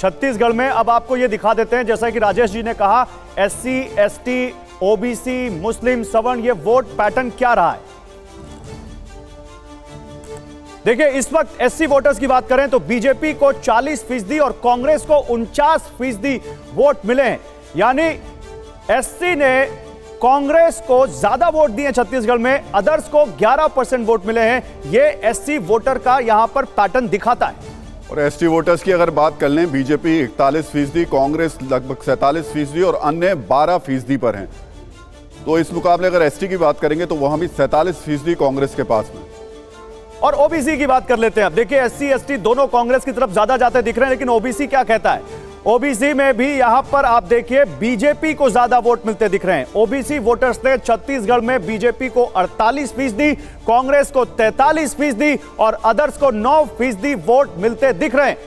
छत्तीसगढ़ में। अब आपको ये दिखा देते हैं, जैसा कि राजेश जी ने कहा, SC, ST, OBC, मुस्लिम, सवर्ण, ये वोट पैटर्न क्या रहा है। देखिए, इस वक्त SC वोटर्स की बात करें तो बीजेपी को 40% और कांग्रेस को 49% वोट मिले हैं। यानी SC ने कांग्रेस को ज्यादा वोट दिए छत्तीसगढ़ में, अदर्स को 11% वोट मिले हैं। यह SC वोटर का यहां पर पैटर्न दिखाता है। और ST वोटर्स की अगर बात कर लें, बीजेपी 41%, कांग्रेस लगभग 47% और अन्य 12% पर हैं। तो इस मुकाबले अगर ST की बात करेंगे तो वहां भी 47% कांग्रेस के पास में। और OBC की बात कर लेते हैं। अब देखिए, SC, ST दोनों कांग्रेस की तरफ ज्यादा जाते दिख रहे हैं, लेकिन OBC क्या कहता है। OBC में भी यहां पर आप देखिए बीजेपी को ज्यादा वोट मिलते दिख रहे हैं। OBC वोटर्स ने छत्तीसगढ़ में बीजेपी को 48%, कांग्रेस को 43% और अदर्स को 9% वोट मिलते दिख रहे हैं।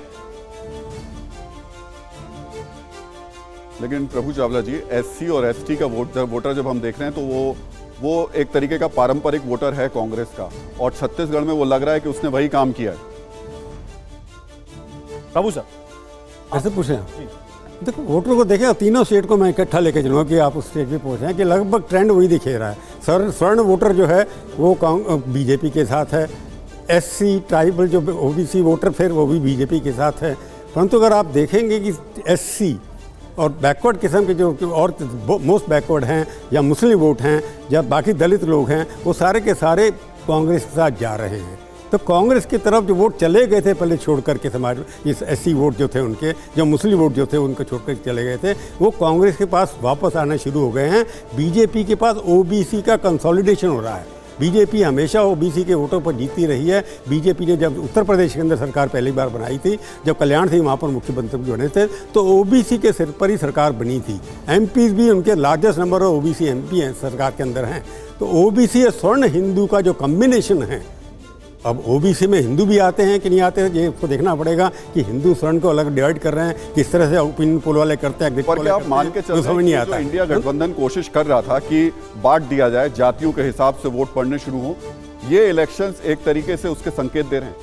लेकिन प्रभु चावला जी, SC और ST का वोटर जब हम देख रहे हैं तो वो एक तरीके का पारंपरिक वोटर है कांग्रेस का, और छत्तीसगढ़ में वो लग रहा है कि उसने वही काम किया है। प्रभु सर ऐसे पूछे देखो, वोटर को देखें, तीनों स्टेट को मैं इकट्ठा लेके चलूँगा कि आप उस स्टेट पे पहुँचे कि लगभग ट्रेंड वही दिखे रहा है। स्वर्ण वोटर जो है वो बीजेपी के साथ है। SC ट्राइबल जो OBC वोटर फिर वो भी बीजेपी के साथ है। परंतु अगर आप देखेंगे कि SC और बैकवर्ड किस्म के जो और मोस्ट बैकवर्ड हैं या मुस्लिम वोट हैं या बाकी दलित लोग हैं, वो सारे के सारे कांग्रेस के साथ जा रहे हैं। तो कांग्रेस की तरफ जो वोट चले गए थे पहले छोड़ करके समाज, इस SC वोट जो थे उनके, जो मुस्लिम वोट जो थे उनको छोड़ कर चले गए थे, वो कांग्रेस के पास वापस आना शुरू हो गए हैं। बीजेपी के पास OBC का कंसोलिडेशन हो रहा है। बीजेपी हमेशा OBC के वोटों पर जीतती रही है। बीजेपी ने जब उत्तर प्रदेश के अंदर सरकार पहली बार बनाई थी, जब कल्याण सिंह वहाँ पर मुख्यमंत्री बने थे, तो OBC के सिर पर ही सरकार बनी थी। MPs भी उनके largest number of OBC MP हैं सरकार के अंदर हैं। तो OBC और स्वर्ण हिंदू का जो कम्बिनेशन है, अब OBC में हिंदू भी आते हैं कि नहीं आते हैं, ये उसको देखना पड़ेगा कि हिंदू स्वर्ण को अलग डिवाइड कर रहे हैं, किस तरह से ओपिनियन पोल वाले करते हैं। पर क्या आप मान के चल रहे हैं जो इंडिया गठबंधन कोशिश कर रहा था कि बांट दिया जाए, जातियों के हिसाब से वोट पड़ने शुरू हो, ये इलेक्शंस एक तरीके से उसके संकेत दे रहे हैं?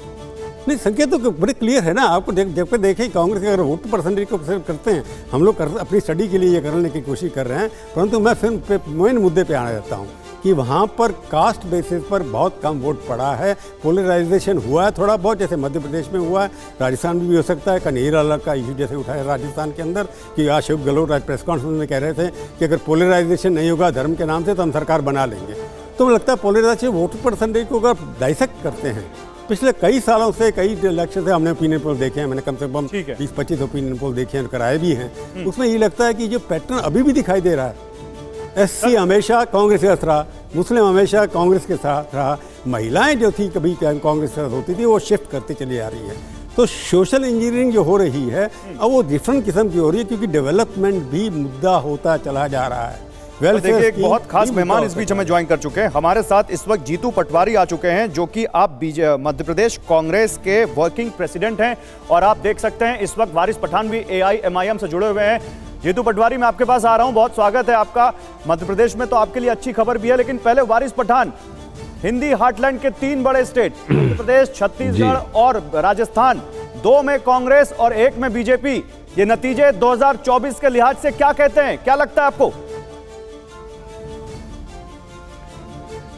नहीं, संकेत तो बड़े क्लियर है ना। आपको जब देखें कांग्रेस के अगर वोट परसेंटेज को करते हैं, हम लोग अपनी स्टडी के लिए ये करने की कोशिश कर रहे हैं, परंतु मैं फिर मेन मुद्दे पे आना चाहता हूँ कि वहाँ पर कास्ट बेसिस पर बहुत कम वोट पड़ा है। पोलराइजेशन हुआ है थोड़ा बहुत, जैसे मध्य प्रदेश में हुआ है, राजस्थान में भी हो सकता है। कन्हैया लाल का इशू जैसे उठाया राजस्थान के अंदर कि अशोक गहलोत आज प्रेस कॉन्फ्रेंस में कह रहे थे कि अगर पोलराइजेशन नहीं होगा धर्म के नाम से तो हम सरकार बना लेंगे। तो मुझे लगता है पोलराइजेशन वोट परसेंटेज को अगर डाइसेक्ट करते हैं, पिछले कई सालों से कई इलेक्शन से हमने ओपिनियन पोल देखे हैं, मैंने कम से कम 20-25 ओपिनियन पोल देखे हैं, कराए भी हैं। उसमें ये लगता है कि जो पैटर्न अभी भी दिखाई दे रहा है, SC हमेशा कांग्रेस के साथ रहा, मुस्लिम हमेशा कांग्रेस के साथ रहा, महिलाएं जो थी कभी कांग्रेस के साथ होती थी, वो शिफ्ट करते चली आ रही है। तो सोशल इंजीनियरिंग जो हो रही है अब वो डिफरेंट किस्म की हो रही है, क्योंकि डेवलपमेंट भी मुद्दा होता चला जा रहा है। देखिए, एक बहुत खास मेहमान इस बीच हमें ज्वाइन कर चुके हैं। हमारे साथ इस वक्त जीतू पटवारी आ चुके हैं, जो कि आप मध्य प्रदेश कांग्रेस के वर्किंग प्रेसिडेंट हैं, और आप देख सकते हैं इस वक्त वारिस पठान भी AIMIM से जुड़े हुए हैं। जीतू पटवारी, मैं आपके पास आ रहा हूं, बहुत स्वागत है आपका। मध्य प्रदेश में तो आपके लिए अच्छी खबर भी है, लेकिन पहले वारिस पठान, हिंदी हार्टलैंड के 3 बड़े स्टेट मध्य प्रदेश, छत्तीसगढ़ और राजस्थान, 2 में कांग्रेस और 1 में बीजेपी, ये नतीजे 2024 के लिहाज से क्या कहते हैं, क्या लगता है आपको?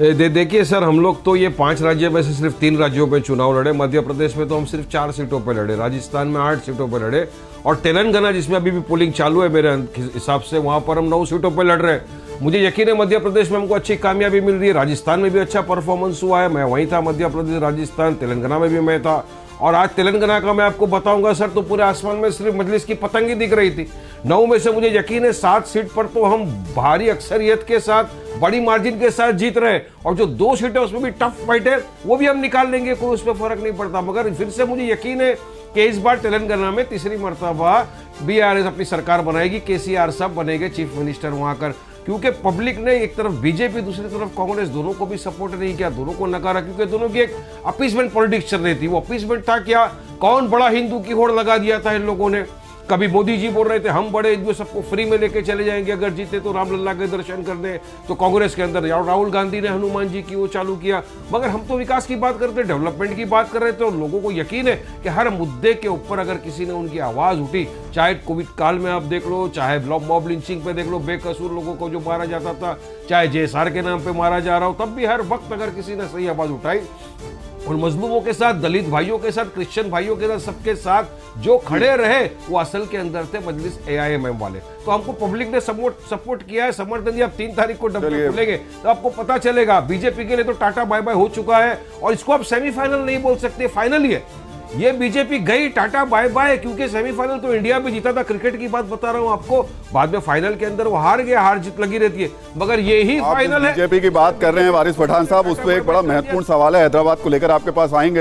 देखिए सर, हम लोग तो ये 5 राज्यों में से सिर्फ 3 राज्यों पे चुनाव लड़े। मध्य प्रदेश में तो हम सिर्फ 4 सीटों पे लड़े, राजस्थान में 8 सीटों पे लड़े, और तेलंगाना जिसमें अभी भी पोलिंग चालू है मेरे हिसाब से, वहां पर हम 9 सीटों पे लड़ रहे हैं। मुझे यकीन है मध्य प्रदेश में हमको अच्छी कामयाबी मिल रही है। राजस्थान में भी अच्छा परफॉर्मेंस हुआ है, मैं वहीं था, मध्य प्रदेश, राजस्थान, तेलंगाना में भी मैं था। और आज तेलंगाना का मैं आपको बताऊंगा सर, तो पूरे आसमान में सिर्फ मजलिस की पतंग ही दिख रही थी। 9 में से मुझे यकीन है 7 सीट पर तो हम भारी अक्सरियत के साथ, बड़ी मार्जिन के साथ जीत रहे हैं, और जो 2 सीटें उसमें भी टफ फाइट है, वो भी हम निकाल लेंगे, कोई उसमें फर्क नहीं पड़ता। मगर फिर से मुझे यकीन है कि इस बार तेलंगाना में तीसरी मर्तबा BRS अपनी सरकार बनाएगी, KCR साहब बनेंगे चीफ मिनिस्टर वहां कर, क्योंकि पब्लिक ने एक तरफ बीजेपी दूसरी तरफ कांग्रेस दोनों को भी सपोर्ट नहीं किया, दोनों को नकारा, क्योंकि दोनों की एक अपीसमेंट पॉलिटिक्स चल रही थी। वो अपीसमेंट था क्या, कौन बड़ा हिंदू की होड़ लगा दिया था इन लोगों ने, कभी मोदी जी बोल रहे थे हम बड़े जो सबको फ्री में लेके चले जाएंगे अगर जीते तो रामलला के दर्शन करने, तो कांग्रेस के अंदर राहुल गांधी ने हनुमान जी की वो चालू किया। मगर हम तो विकास की बात करते, डेवलपमेंट की बात कर रहे थे और लोगों को यकीन है कि हर मुद्दे के ऊपर अगर किसी ने उनकी आवाज उठी, चाहे कोविड काल में आप देख लो, चाहे मॉब लिंचिंग पे देख लो, बेकसूर लोगों को जो मारा जाता था, चाहे जेएसआर के नाम पे मारा जा रहा हो, तब भी हर वक्त अगर किसी ने सही आवाज उठाई और मजलूमों के साथ, दलित भाइयों के साथ, क्रिश्चियन भाइयों के साथ, सबके साथ जो खड़े रहे वो असल के अंदर थे मजलिस AIMM वाले। तो हमको पब्लिक ने सपोर्ट किया है, समर्थन दिया। 3 तारीख को डब्बे खुलेंगे तो आपको पता चलेगा। बीजेपी के लिए तो टाटा बाय बाय हो चुका है और इसको आप सेमीफाइनल नहीं बोल सकते, फाइनल ही है। ये बीजेपी गई टाटा बाय बाय, क्योंकि सेमीफाइनल तो इंडिया में जीता था, क्रिकेट की बात बता रहा हूं आपको। बाद में फाइनल के अंदर वो हार गया, हार जीत लगी रहती है, मगर ये ही फाइनल है। बीजेपी की बात कर रहे हैं वारिस पठान साहब, उस पर एक बड़ा महत्वपूर्ण सवाल है हैदराबाद को लेकर, आपके पास आएंगे।